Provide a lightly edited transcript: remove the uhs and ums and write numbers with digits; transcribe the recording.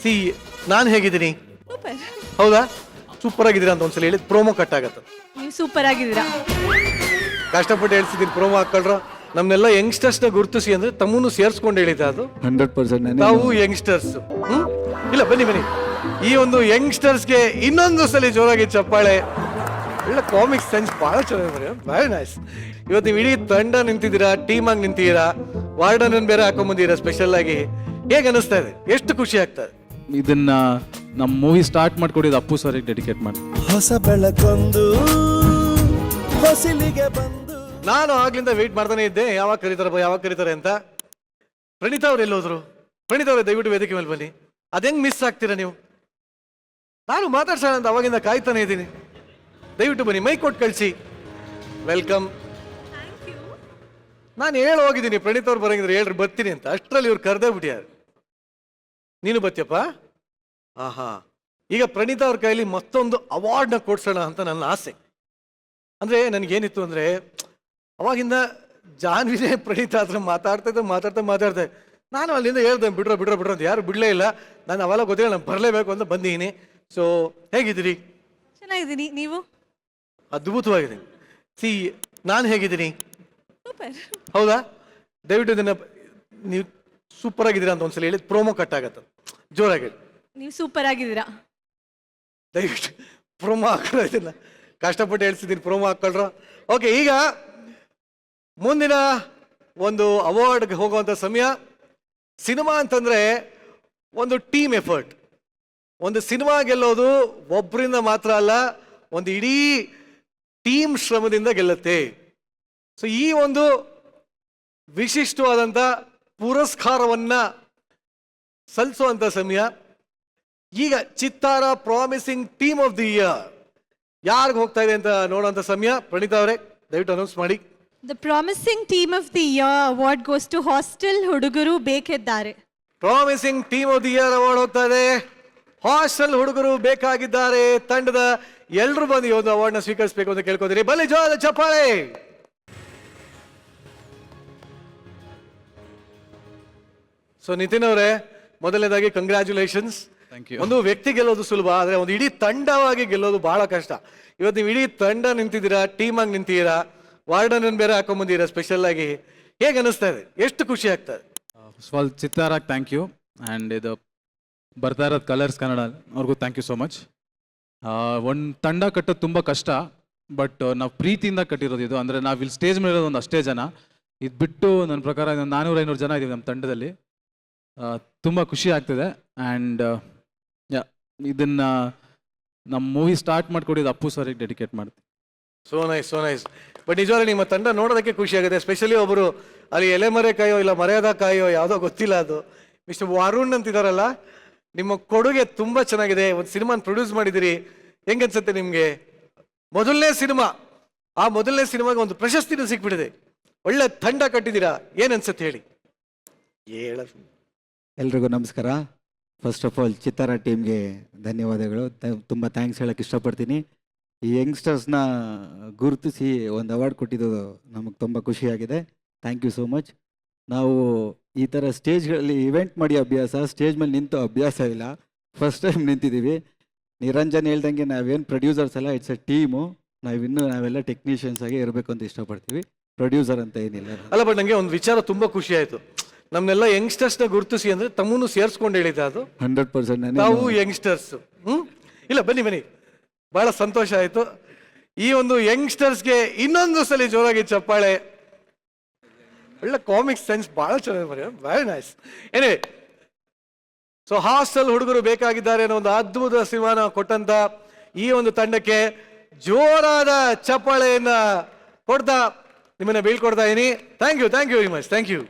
C ನಾನು ಹೇಗಿದ್ದೀನಿ? Super. ಹೌದಾ? Super ಆಗಿದ್ದೀರಾ ಅಂತ ಒಂದ್ಸಲ ಹೇಳಿದ್ ಪ್ರೋಮೋ ಕಟ್ ಆಗತ್ತೆ. ನೀವು ಸೂಪರ್ ಆಗಿದ್ದೀರಾ. ಕಷ್ಟಪಟ್ಟು ಹೇಳ್ತಿದ್ದೀನಿ ಪ್ರೋಮೋ ಹಾಕೊಳ್ರ. ನಮ್ನೆಲ್ಲ ಯಂಗ್ಸ್ಟರ್ಸ್ನ ಗುರುತಿಸಿ ಅಂದ್ರೆ ತಮ್ಮನ್ನು ಸೇರಿಸ್ಕೊಂಡು ಹೇಳಿದ್ದ ಅದು 100% ನಾವು ಯಂಗ್ಸ್ಟರ್ಸ್. ಇಲ್ಲ ಬನ್ನಿ ಬನ್ನಿ, ಈ ಒಂದು ಯಂಗ್ಸ್ಟರ್ಸ್ಗೆ ಇನ್ನೊಂದು ಸಲ ಜೋರಾಗಿ ಚಪ್ಪಾಳೆ. ಒಳ್ಳೆ ಕಾಮಿಕ್ಸ್ ಸೆನ್ಸ್ ಬಹಳ ಚೆನ್ನಾಗಿ, ವೆರಿ ನೈಸ್. ಇವತ್ತು ನೀವು ಇಡೀ ತಂಡ ನಿಂತಿದ್ದೀರಾ, ಟೀಮ್ ಆಗಿ ನಿಂತಿದ್ದೀರಾ, ವಾರ್ಡನ್ ಬೇರೆ ಹಾಕೊಂಡ್ಬಂದಿದ್ದೀರಾ ಸ್ಪೆಷಲ್ ಆಗಿ. ಹೇಗೆ ಅನಿಸ್ತಾ ಇದೆ? ಎಷ್ಟು ಖುಷಿ ಆಗ್ತಾ ಇದೆ? ಇದನ್ನ ನಮ್ಮ ಮೂವಿ ಸ್ಟಾರ್ಟ್ ಮಾಡ್ಕೊಡಿದ್ದು ಅಪ್ಪು ಸರ್ಗೆ ಡೆಡಿಕೇಟ್ ಮಾಡಿ. ಹೊಸ ಬೆಳಕೊಂದು ಹೊಸಲಿಗೆ ಬಂದು ನಾನು ಆಗ್ಲಿಂದ ವೆಯ್ಟ್ ಮಾಡ್ತಾನೆ ಇದ್ದೆ, ಯಾವಾಗ ಕರೀತಾರೆ ಅಂತ. ಪ್ರಣೀತಾ ಅವ್ರು ಎಲ್ಲೋದ್ರು? ಪ್ರಣೀತಾ ಅವ್ರೆ ದಯವಿಟ್ಟು ವೇದಿಕೆ ಮೇಲೆ ಬನ್ನಿ. ಅದೆಂಗ್ ಮಿಸ್ ಆಗ್ತೀರಾ ನೀವು? ನಾನು ಮಾತಾಡ್ಸೋಣ ಅಂತ ಅವಾಗಿಂದ ಕಾಯ್ತಾನೆ ಇದ್ದೀನಿ. ದಯವಿಟ್ಟು ಬನ್ನಿ, ಮೈ ಕೊಟ್ಟು ಕಳಿಸಿ. ವೆಲ್ಕಮ್. ನಾನು ಹೇಳಿ ಹೋಗಿದ್ದೀನಿ ಪ್ರಣೀತ್ ಅವ್ರು ಬರಂಗಿದ್ರೆ ಹೇಳ್ರಿ ಬರ್ತೀನಿ ಅಂತ. ಅಷ್ಟರಲ್ಲಿ ಇವ್ರು ಕರೆದೇ ಬಿಟ್ಟಿಯಾರ. ನೀನು ಬತ್ತೀಯಪ್ಪ? ಆಹಾ. ಈಗ ಪ್ರಣೀತಾ ಅವ್ರ ಕೈಲಿ ಮತ್ತೊಂದು ಅವಾರ್ಡ್ನ ಕೊಡ್ಸೋಣ ಅಂತ ನನ್ನ ಆಸೆ. ಅಂದರೆ ನನಗೇನಿತ್ತು ಅಂದರೆ, ಅವಾಗಿಂದ ಜಾನ್ವಿನೇ ಪ್ರಣೀತಾ ಹತ್ರ ಮಾತಾಡ್ತಾ ನಾನು ಅಲ್ಲಿಂದ ಹೇಳ್ದೆ ಬಿಡ್ರೋ ಅಂತ. ಯಾರು ಬಿಡಲೇ ಇಲ್ಲ. ನಾನು ಅವೆಲ್ಲ ಗೊತ್ತಿಲ್ಲ, ನಾನು ಬರಲೇಬೇಕು ಅಂತ ಬಂದಿದ್ದೀನಿ. ಸೊ ಹೇಗಿದ್ದೀರಿ? ಚೆನ್ನಾಗಿದ್ದೀನಿ. ನೀವು? ಅದ್ಭುತವಾಗಿದ್ದೀನಿ. ಸಿ ನಾನು ಹೇಗಿದ್ದೀನಿ? ಸೂಪರ್. ಹೌದಾ? ದಯವಿಟ್ಟು ಇದನ್ನ ನೀವು ಸೂಪರ್ ಆಗಿದ್ದೀರಾ ಅಂತ ಒಂದ್ಸಲ ಹೇಳಿದ್ ಪ್ರೋಮೋ ಕಟ್ ಆಗತ್ತೆ. ಜೋರಾಗಿ ಹೇಳಿ. ನೀವು ಸೂಪರ್ ಆಗಿದ್ದೀರಾ. ದಯವಿಟ್ಟು ಪ್ರೋಮೋ ಹಾಕೊಳ್ಳೋ, ಇದನ್ನ ಕಷ್ಟಪಟ್ಟು ಹೇಳ್ತಿದ್ದೀನಿ, ಪ್ರೋಮೋ ಹಾಕೊಳ್ರ. ಓಕೆ, ಈಗ ಮುಂದಿನ ಒಂದು ಅವಾರ್ಡ್ಗೆ ಹೋಗುವಂಥ ಸಮಯ. ಸಿನಿಮಾ ಅಂತಂದ್ರೆ ಒಂದು ಟೀಮ್ ಎಫರ್ಟ್. ಒಂದು ಸಿನಿಮಾ ಗೆಲ್ಲೋದು ಒಬ್ಬರಿಂದ ಮಾತ್ರ ಅಲ್ಲ, ಒಂದು ಇಡೀ ಟೀಮ್ ಶ್ರಮದಿಂದ ಗೆಲ್ಲುತ್ತೆ. ಸೊ ಈ ಒಂದು ವಿಶಿಷ್ಟವಾದಂಥ ಪುರಸ್ಕಾರವನ್ನ ಸಲ್ಲಿಸುವಂಥ ಸಮಯ. ಈಗ ಚಿತ್ತಾರ promising team of the year ಯಾರಿಗೆ ಹೋಗ್ತಾ ಇದೆ ಅಂತ ನೋಡುವಂಥ ಸಮಯ. ಪ್ರಣೀತಾ ಅವರೇ ದಯವಿಟ್ಟು ಅನೌನ್ಸ್ ಮಾಡಿ. The promising team of the year award goes to hostel ಹುಡುಗರು ಬೇಕಿದ್ದಾರೆ. Promising team of the year award ಹೋಗ್ತಾ ಇದೆ ಹಾಸ್ಟೆಲ್ ಹುಡುಗರು ಬೇಕಾಗಿದ್ದಾರೆ ತಂಡದ ಎಲ್ಲರೂ ಬಂದು ಈ ಒಂದು ಅವಾರ್ಡ್ನ ಸ್ವೀಕರಿಸಬೇಕು ಅಂತ ಕೇಳ್ಕೊತೀರಿ. ಬನ್ನಿ ಜೋರಾದ ಚಪ್ಪಾಳೆ. ಸೊ ನಿತಿನ್ ಅವರೇ, ಮೊದಲನೇದಾಗಿ ಕಂಗ್ರ್ಯಾಚುಲೇಷನ್ಸ್. ಒಂದು ವ್ಯಕ್ತಿ ಗೆಲ್ಲೋದು ಸುಲಭ, ಆದ್ರೆ ಒಂದು ಇಡೀ ತಂಡವಾಗಿ ಗೆಲ್ಲೋದು ಬಹಳ ಕಷ್ಟ. ಇವತ್ತು ನೀವು ಇಡೀ ತಂಡ ನಿಂತಿದ್ದೀರಾ, ಟೀಮ್ ಆಗಿ ನಿಂತಿದ್ದೀರಾ, ವಾರ್ಡನ್ ಬೇರೆ ಹಾಕೊಂಡ್ಬಂದಿದ್ದೀರಾ ಸ್ಪೆಷಲ್ ಆಗಿ. ಹೇಗೆ ಅನಿಸ್ತಾ ಇದೆ? ಎಷ್ಟು ಖುಷಿ ಆಗ್ತಾ ಇದೆ? ಫಸ್ಟ್ ಆಫ್ ಆಲ್ ಚಿತ್ತಾರಾಗ್ ಥ್ಯಾಂಕ್ ಯು. ಆ್ಯಂಡ್ ಇದು ಬರ್ತಾ ಇರೋದು ಕಲರ್ಸ್ ಕನ್ನಡ ಅವ್ರಿಗೂ ಥ್ಯಾಂಕ್ ಯು ಸೋ ಮಚ್. ಒಂದು ತಂಡ ಕಟ್ಟೋದು ತುಂಬ ಕಷ್ಟ, ಬಟ್ ನಾವು ಪ್ರೀತಿಯಿಂದ ಕಟ್ಟಿರೋದು ಇದು. ಅಂದರೆ ನಾವು ಇಲ್ಲಿ ಸ್ಟೇಜ್ ಮೇಲೆ ಇರೋದು ಒಂದು ಅಷ್ಟೇ ಜನ. ಇದು ಬಿಟ್ಟು ನನ್ನ ಪ್ರಕಾರ 400-500 ಜನ ಇದ್ದೀವಿ ನಮ್ಮ ತಂಡದಲ್ಲಿ. ತುಂಬ ಖುಷಿ ಆಗ್ತಿದೆ. ಆ್ಯಂಡ್ ಇದನ್ನು ನಮ್ಮ ಮೂವಿ ಸ್ಟಾರ್ಟ್ ಮಾಡ್ಕೊಡಿದ್ದು ಅಪ್ಪು ಸರ್ಗೆ ಡೆಡಿಕೇಟ್ ಮಾಡ್ತೀನಿ. So nice. ಬಟ್ ನಿಜವಾಗ್ಲೂ ನಿಮ್ಮ ತಂಡ ನೋಡೋದಕ್ಕೆ ಖುಷಿ ಆಗುತ್ತೆ. ಸ್ಪೆಷಲಿ ಒಬ್ಬರು ಅಲ್ಲಿ ಎಲೆಮರೆ ಕಾಯೋ ಇಲ್ಲ ಮರ್ಯಾದ ಕಾಯೋ ಯಾವುದೋ ಗೊತ್ತಿಲ್ಲ, ಅದು ಮಿಸ್ಟರ್ ವಾರುಣ್ ಅಂತಿದಾರಲ್ಲ, ನಿಮ್ಮ ಕೊಡುಗೆ ತುಂಬ ಚೆನ್ನಾಗಿದೆ. ಒಂದು ಸಿನಿಮಾನ ಪ್ರೊಡ್ಯೂಸ್ ಮಾಡಿದ್ದೀರಿ. ಹೆಂಗನ್ಸುತ್ತೆ ನಿಮಗೆ? ಮೊದಲನೇ ಸಿನಿಮಾ, ಆ ಮೊದಲನೇ ಸಿನಿಮಾಗೆ ಒಂದು ಪ್ರಶಸ್ತಿನೂ ಸಿಕ್ಬಿಟ್ಟಿದೆ. ಒಳ್ಳೆ ತಂಡ ಕಟ್ಟಿದ್ದೀರಾ, ಏನನ್ಸುತ್ತೆ ಹೇಳಿ? ಎಲ್ರಿಗೂ ನಮಸ್ಕಾರ. ಫಸ್ಟ್ ಆಫ್ ಆಲ್ ಚಿತ್ತಾರ ಟೀಮ್ಗೆ ಧನ್ಯವಾದಗಳು. ತುಂಬ ಥ್ಯಾಂಕ್ಸ್ ಹೇಳೋಕ್ಕೆ ಇಷ್ಟಪಡ್ತೀನಿ. ಈ ಯಂಗ್ಸ್ಟರ್ಸ್ನ ಗುರುತಿಸಿ ಒಂದು ಅವಾರ್ಡ್ ಕೊಟ್ಟಿದ್ದು ನಮಗೆ ತುಂಬ ಖುಷಿಯಾಗಿದೆ. Thank you so much. ನಾವು ಈ ಥರ ಸ್ಟೇಜ್ಗಳಲ್ಲಿ ಇವೆಂಟ್ ಮಾಡಿ ಅಭ್ಯಾಸ, ಸ್ಟೇಜ್ ಮೇಲೆ ನಿಂತು ಅಭ್ಯಾಸ ಇಲ್ಲ. First time ನಿಂತಿದ್ದೀವಿ. ನಿರಂಜನ್ ಹೇಳ್ದಂಗೆ ನಾವೇನು ಪ್ರೊಡ್ಯೂಸರ್ಸ್ ಅಲ್ಲ, ಇಟ್ಸ್ ಎ ಟೀಮು. ನಾವೆಲ್ಲ ಟೆಕ್ನಿಷಿಯನ್ಸ್ ಆಗಿ ಇರಬೇಕು ಅಂತ ಇಷ್ಟಪಡ್ತೀವಿ. ಪ್ರೊಡ್ಯೂಸರ್ ಅಂತ ಏನಿಲ್ಲ. ಅಲ್ಲ, ಬಟ್ ನನಗೆ ಒಂದು ವಿಚಾರ ತುಂಬ ಖುಷಿ ಆಯಿತು. ನಮ್ನೆಲ್ಲ ಯಂಗ್ಸ್ಟರ್ಸ್ನ ಗುರುತಿಸಿ ಅಂದ್ರೆ ತಮ್ಮನ್ನು ಸೇರಿಸ್ಕೊಂಡು ಹೇಳಿದ್ದ ಅದು 100% ನಾವು ಯಂಗ್ಸ್ಟರ್ಸ್. ಇಲ್ಲ ಬನ್ನಿ, ಬಹಳ ಸಂತೋಷ ಆಯಿತು. ಈ ಒಂದು ಯಂಗ್ಸ್ಟರ್ಸ್ಗೆ ಇನ್ನೊಂದು ಸಲ ಜೋರಾಗಿ ಚಪ್ಪಾಳೆ. ಒಳ್ಳೆ ಕಾಮಿಕ್ಸ್ ಸೆನ್ಸ್ ಬಹಳ ಚೆನ್ನಾಗಿ, ವೆರಿ ನೈಸ್. ಏನೇ, ಸೊ ಹಾಸ್ಟೆಲ್ ಹುಡುಗರು ಬೇಕಾಗಿದ್ದಾರೆ ಅನ್ನೋ ಒಂದು ಅದ್ಭುತ ಸಿನಿಮಾನ ಕೊಟ್ಟಂತ ಈ ಒಂದು ತಂಡಕ್ಕೆ ಜೋರಾದ ಚಪ್ಪಾಳೆಯನ್ನ ಕೊಡ್ತಾ ನಿಮ್ಮನ್ನ ಬೀಳ್ಕೊಡ್ತಾ ಇದೀನಿ. Thank you very much. Thank you.